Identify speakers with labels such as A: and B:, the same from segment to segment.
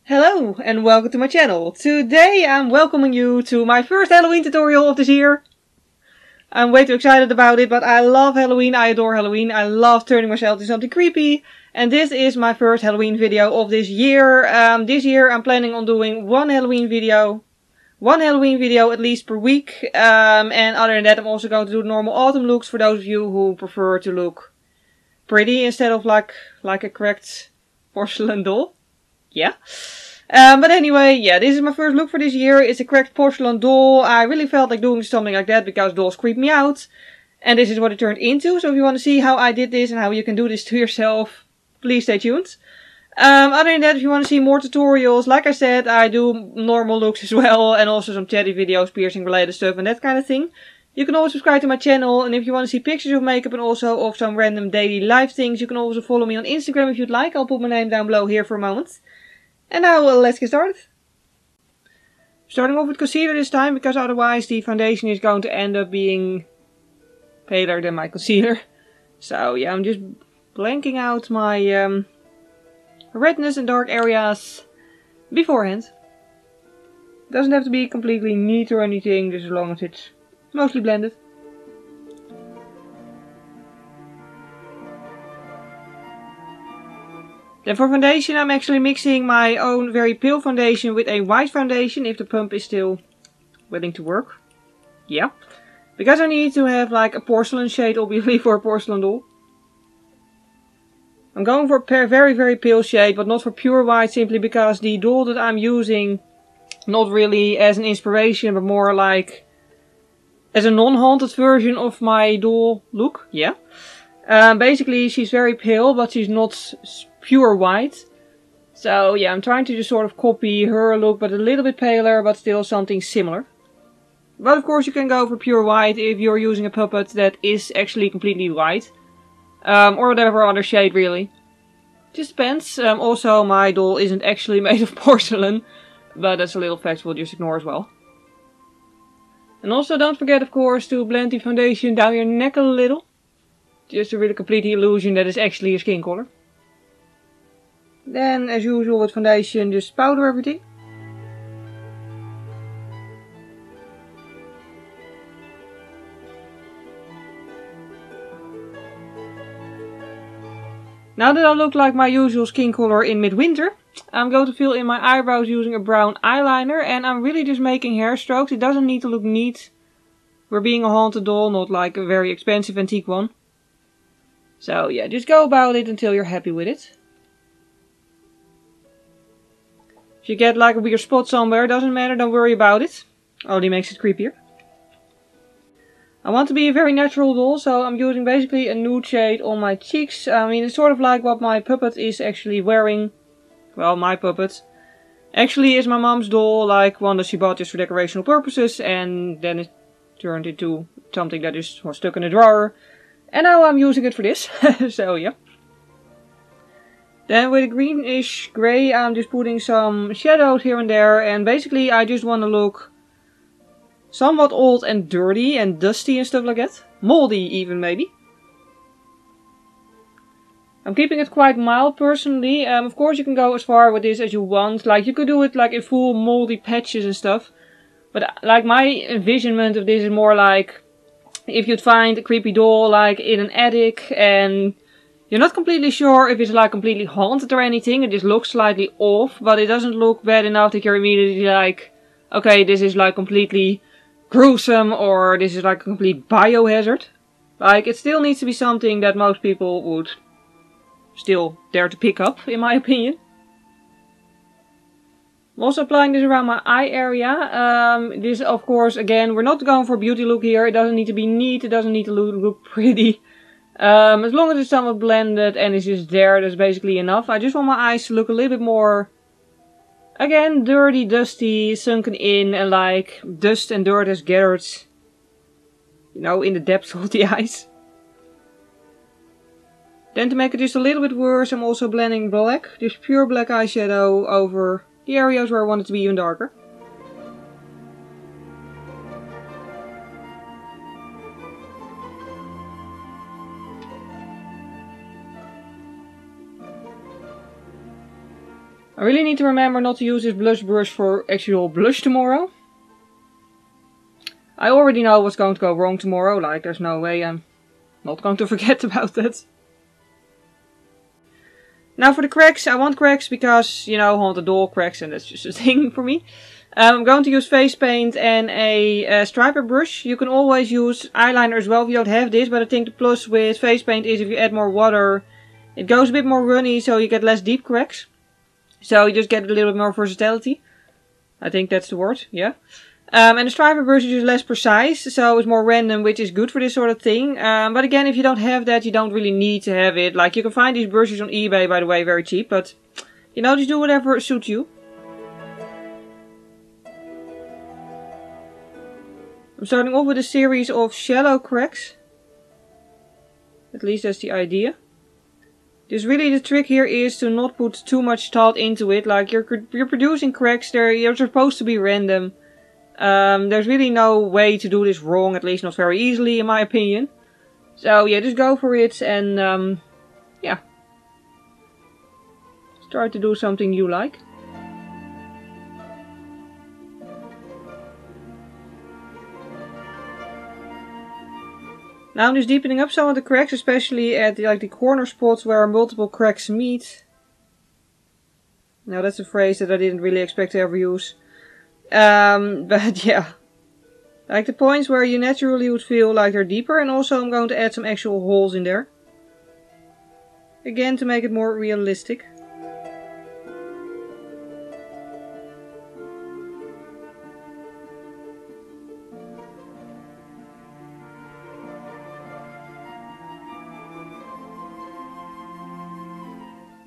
A: Hello and welcome to my channel. Today I'm welcoming you to my first Halloween tutorial of this year. I'm way too excited about it, but I love Halloween, I adore Halloween, I love turning myself into something creepy. And this is my first Halloween video of this year. This year I'm planning on doing one Halloween video at least per week. And other than that I'm also going to do normal autumn looks for those of you who prefer to look pretty instead of like a cracked porcelain doll. Yeah. But anyway, yeah, this is my first look for this year. It's a cracked porcelain doll. I really felt like doing something like that because dolls creep me out. And this is what it turned into. So if you want to see how I did this and how you can do this to yourself, please stay tuned. Other than that, if you want to see more tutorials, like I said, I do normal looks as well. And also some chatty videos, piercing related stuff and that kind of thing. You can always subscribe to my channel. And if you want to see pictures of makeup and also of some random daily life things, you can also follow me on Instagram if you'd like. I'll put my name down below here for a moment. And now let's get started. Starting off with concealer this time, because otherwise the foundation is going to end up being paler than my concealer. So yeah, I'm just blanking out my redness and dark areas beforehand. Doesn't have to be completely neat or anything, just as long as it's mostly blended. Then for foundation I'm actually mixing my own very pale foundation with a white foundation if the pump is still willing to work. Yeah. Because I need to have like a porcelain shade obviously for a porcelain doll. I'm going for a very pale shade, but not for pure white, simply because the doll that I'm using, not really as an inspiration but more like as a non-haunted version of my doll look. Yeah. Basically she's very pale but she's not pure white. So yeah, I'm trying to just sort of copy her look, but a little bit paler, but still something similar. But of course you can go for pure white if you're using a puppet that is actually completely white. Or whatever other shade really. Just depends. Also my doll isn't actually made of porcelain, but that's a little fact we'll just ignore as well. And also don't forget of course to blend the foundation down your neck a little. Just to really complete the illusion that it's actually your skin color. Then, as usual with foundation, just powder everything. Now that I look like my usual skin color in midwinter, I'm going to fill in my eyebrows using a brown eyeliner. And I'm really just making hair strokes. It doesn't need to look neat. We're being a haunted doll, not like a very expensive antique one. So yeah, just go about it until you're happy with it. If you get like a weird spot somewhere, doesn't matter, don't worry about it. Only makes it creepier. I want to be a very natural doll, so I'm using basically a nude shade on my cheeks. I mean, it's sort of like what my puppet is actually wearing. Well, my puppet. Actually is my mom's doll, like one that she bought just for decorational purposes. And then it turned into something that is stuck in a drawer. And now I'm using it for this. So yeah. Then with a greenish grey I'm just putting some shadows here and there, and basically I just want to look somewhat old and dirty and dusty and stuff like that. Moldy even maybe. I'm keeping it quite mild personally. Of course you can go as far with this as you want. Like you could do it like in full moldy patches and stuff. But like my envisionment of this is more like if you'd find a creepy doll like in an attic and you're not completely sure if it's like completely haunted or anything. It just looks slightly off, but it doesn't look bad enough that you're immediately like, okay, this is like completely gruesome or this is like a complete biohazard. Like, it still needs to be something that most people would still dare to pick up, in my opinion. I'm also applying this around my eye area. This, of course, again, we're not going for a beauty look here. It doesn't need to be neat. It doesn't need to look pretty. As long as it's somewhat blended and it's just there, that's basically enough. I just want my eyes to look a little bit more, again, dirty, dusty, sunken in, and like dust and dirt has gathered, you know, in the depths of the eyes. Then to make it just a little bit worse, I'm also blending black, just pure black eyeshadow over the areas where I want it to be even darker. I really need to remember not to use this blush brush for actual blush tomorrow. I already know what's going to go wrong tomorrow, like there's no way I'm not going to forget about that. Now for the cracks, I want cracks because, you know, haunted doll cracks and that's just a thing for me. I'm going to use face paint and a striper brush. You can always use eyeliner as well if you don't have this, but I think the plus with face paint is if you add more water, it goes a bit more runny, so you get less deep cracks. So you just get a little bit more versatility. I think that's the word, yeah. And the striper brush is just less precise, so it's more random, which is good for this sort of thing. But again, if you don't have that, you don't really need to have it. Like, you can find these brushes on eBay, by the way, very cheap, but, you know, just do whatever suits you. I'm starting off with a series of shallow cracks. At least that's the idea. Just really the trick here is to not put too much thought into it. Like, you're producing cracks, you're supposed to be random. There's really no way to do this wrong, at least not very easily in my opinion. So yeah, just go for it and yeah. Start to do something you like. Now I'm just deepening up some of the cracks, especially at the corner spots where multiple cracks meet. Now that's a phrase that I didn't really expect to ever use. But yeah. Like the points where you naturally would feel like they're deeper, and also I'm going to add some actual holes in there. Again, to make it more realistic.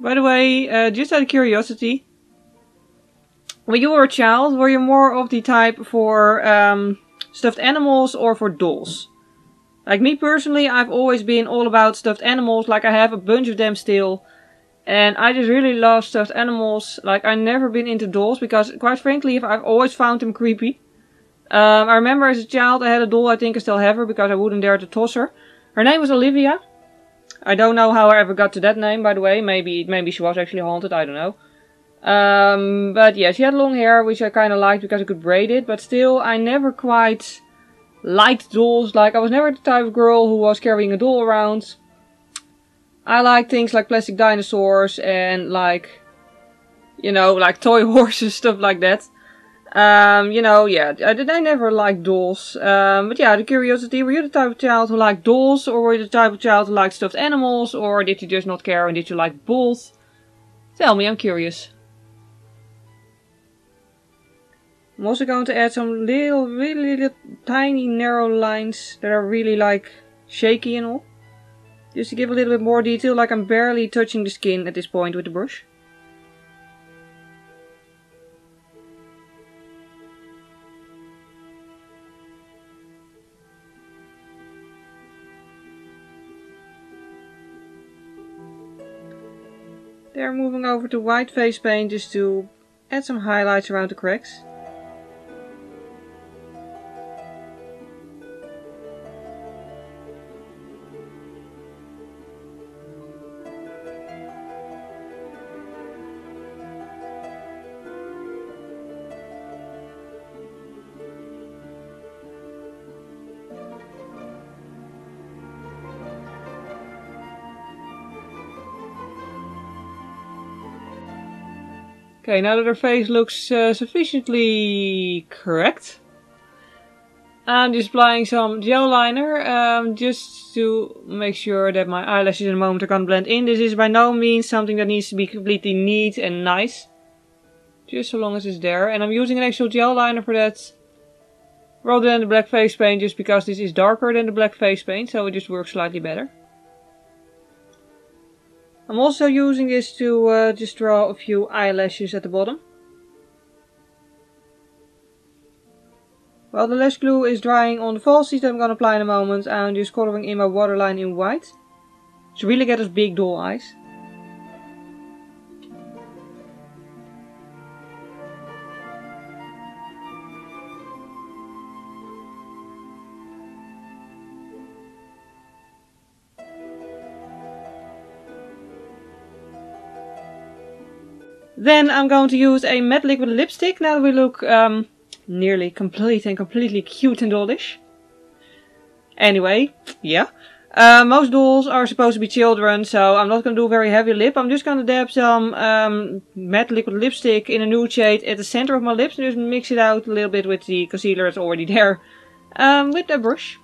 A: By the way, just out of curiosity, when you were a child, were you more of the type for stuffed animals or for dolls? Like me personally, I've always been all about stuffed animals, like I have a bunch of them still. And I just really love stuffed animals. Like, I've never been into dolls because, quite frankly, I've always found them creepy. I remember as a child I had a doll, I think I still have her because I wouldn't dare to toss her. Her name was Olivia. I don't know how I ever got to that name, by the way. Maybe she was actually haunted, I don't know. But yeah, she had long hair, which I kind of liked because I could braid it. But still, I never quite liked dolls. Like, I was never the type of girl who was carrying a doll around. I like things like plastic dinosaurs and like, you know, like toy horses, stuff like that. You know, yeah, I never liked dolls. But yeah, the curiosity, were you the type of child who liked dolls, or were you the type of child who liked stuffed animals, or did you just not care and did you like both? Tell me, I'm curious. I'm also going to add some really little tiny narrow lines that are really like shaky and all. Just to give a little bit more detail, like I'm barely touching the skin at this point with the brush. There, moving over to white face paint just to add some highlights around the cracks. Okay, now that her face looks sufficiently correct, I'm just applying some gel liner just to make sure that my eyelashes in a moment are going to blend in. This is by no means something that needs to be completely neat and nice, just so long as it's there. And I'm using an actual gel liner for that, rather than the black face paint, just because this is darker than the black face paint, so it just works slightly better. I'm also using this to just draw a few eyelashes at the bottom. While the lash glue is drying on the falsies that I'm going to apply in a moment, I'm just coloring in my waterline in white. To really get those big doll eyes. Then I'm going to use a matte liquid lipstick now that we look nearly complete and completely cute and dollish. Anyway, yeah. Most dolls are supposed to be children, so I'm not going to do a very heavy lip. I'm just going to dab some matte liquid lipstick in a nude shade at the center of my lips and just mix it out a little bit with the concealer that's already there with that brush.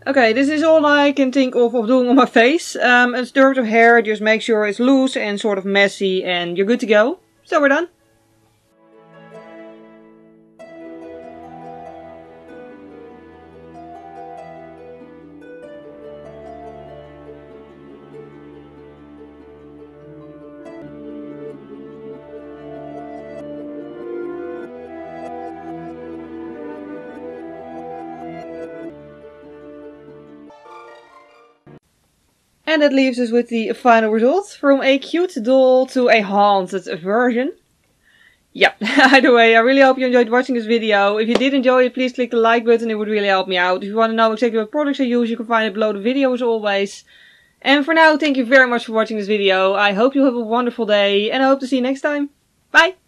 A: Okay, this is all I can think of doing on my face. A stir of hair, just make sure it's loose and sort of messy and you're good to go. So we're done. And that leaves us with the final result. From a cute doll to a haunted version. Yeah, either way, I really hope you enjoyed watching this video. If you did enjoy it, please click the like button, it would really help me out. If you want to know exactly what products I use, you can find it below the video as always. And for now, thank you very much for watching this video. I hope you have a wonderful day and I hope to see you next time. Bye!